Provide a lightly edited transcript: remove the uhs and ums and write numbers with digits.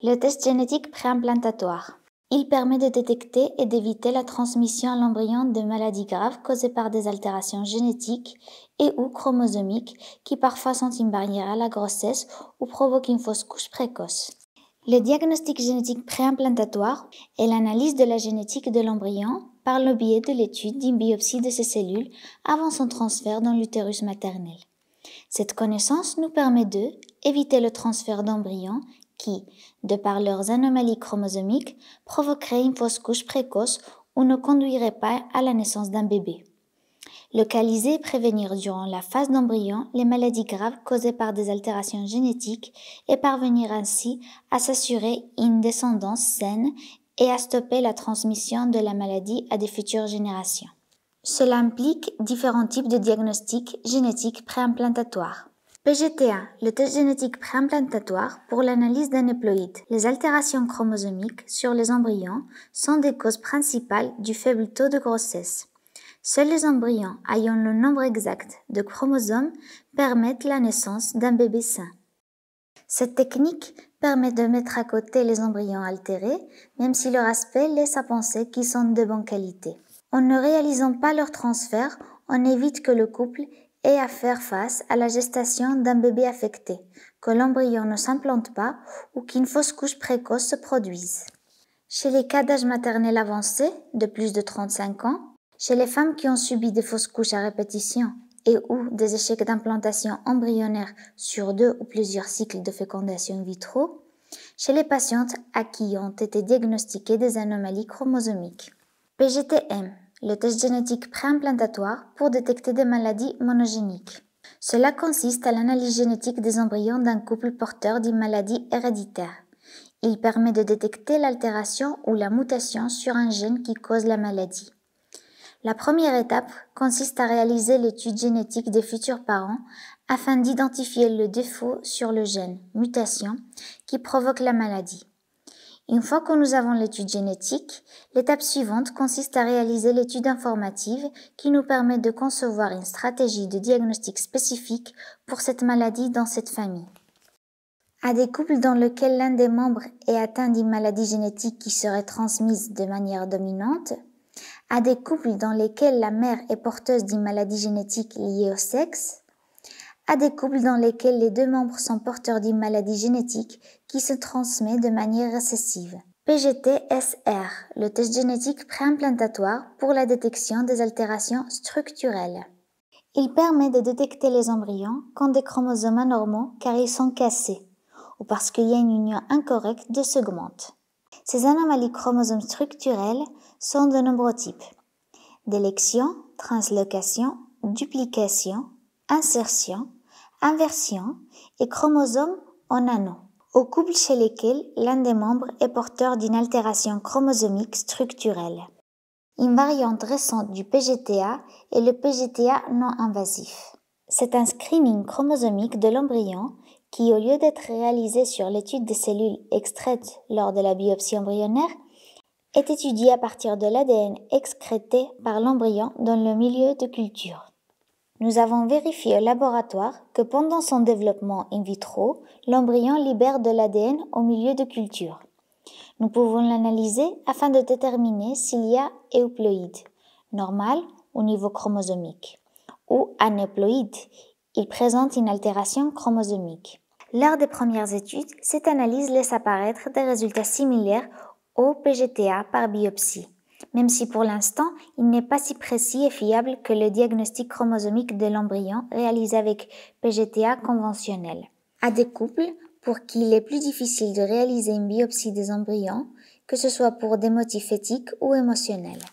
Le test génétique préimplantatoire. Il permet de détecter et d'éviter la transmission à l'embryon de maladies graves causées par des altérations génétiques et ou chromosomiques qui parfois sont une barrière à la grossesse ou provoquent une fausse couche précoce. Le diagnostic génétique préimplantatoire est l'analyse de la génétique de l'embryon par le biais de l'étude d'une biopsie de ses cellules avant son transfert dans l'utérus maternel. Cette connaissance nous permet de éviter le transfert d'embryons qui, de par leurs anomalies chromosomiques, provoqueraient une fausse couche précoce ou ne conduiraient pas à la naissance d'un bébé. Localiser et prévenir durant la phase d'embryon les maladies graves causées par des altérations génétiques et parvenir ainsi à s'assurer une descendance saine et à stopper la transmission de la maladie à des futures générations. Cela implique différents types de diagnostics génétiques préimplantatoires. PGT-A, le test génétique préimplantatoire pour l'analyse d'un haploïde. Les altérations chromosomiques sur les embryons sont des causes principales du faible taux de grossesse. Seuls les embryons ayant le nombre exact de chromosomes permettent la naissance d'un bébé sain. Cette technique permet de mettre à côté les embryons altérés, même si leur aspect laisse à penser qu'ils sont de bonne qualité. En ne réalisant pas leur transfert, on évite que le couple ait à faire face à la gestation d'un bébé affecté, que l'embryon ne s'implante pas ou qu'une fausse couche précoce se produise. Chez les cas d'âge maternel avancé, de plus de 35 ans, chez les femmes qui ont subi des fausses couches à répétition et ou des échecs d'implantation embryonnaire sur 2 ou plusieurs cycles de fécondation in vitro, chez les patientes à qui ont été diagnostiquées des anomalies chromosomiques. PGT-M, le test génétique préimplantatoire pour détecter des maladies monogéniques. Cela consiste à l'analyse génétique des embryons d'un couple porteur d'une maladie héréditaire. Il permet de détecter l'altération ou la mutation sur un gène qui cause la maladie. La première étape consiste à réaliser l'étude génétique des futurs parents afin d'identifier le défaut sur le gène, mutation, qui provoque la maladie. Une fois que nous avons l'étude génétique, l'étape suivante consiste à réaliser l'étude informative qui nous permet de concevoir une stratégie de diagnostic spécifique pour cette maladie dans cette famille. À des couples dans lesquels l'un des membres est atteint d'une maladie génétique qui serait transmise de manière dominante, à des couples dans lesquels la mère est porteuse d'une maladie génétique liée au sexe, à des couples dans lesquels les deux membres sont porteurs d'une maladie génétique qui se transmet de manière récessive. PGT-SR, le test génétique préimplantatoire pour la détection des altérations structurelles. Il permet de détecter les embryons quand des chromosomes anormaux car ils sont cassés ou parce qu'il y a une union incorrecte de segments. Ces anomalies chromosomes structurelles sont de nombreux types: délection, translocation, duplication, insertion, inversion et chromosomes en anneau. Aux couples chez lesquels l'un des membres est porteur d'une altération chromosomique structurelle. Une variante récente du PGT-A est le PGT-A non invasif. C'est un screening chromosomique de l'embryon qui, au lieu d'être réalisé sur l'étude des cellules extraites lors de la biopsie embryonnaire, est étudié à partir de l'ADN excrété par l'embryon dans le milieu de culture. Nous avons vérifié au laboratoire que pendant son développement in vitro, l'embryon libère de l'ADN au milieu de culture. Nous pouvons l'analyser afin de déterminer s'il y a éuploïde, normal au niveau chromosomique, ou anéuploïde, il présente une altération chromosomique. Lors des premières études, cette analyse laisse apparaître des résultats similaires au PGT-A par biopsie, même si pour l'instant, il n'est pas si précis et fiable que le diagnostic chromosomique de l'embryon réalisé avec PGT-A conventionnel. À des couples pour qui il est plus difficile de réaliser une biopsie des embryons, que ce soit pour des motifs éthiques ou émotionnels.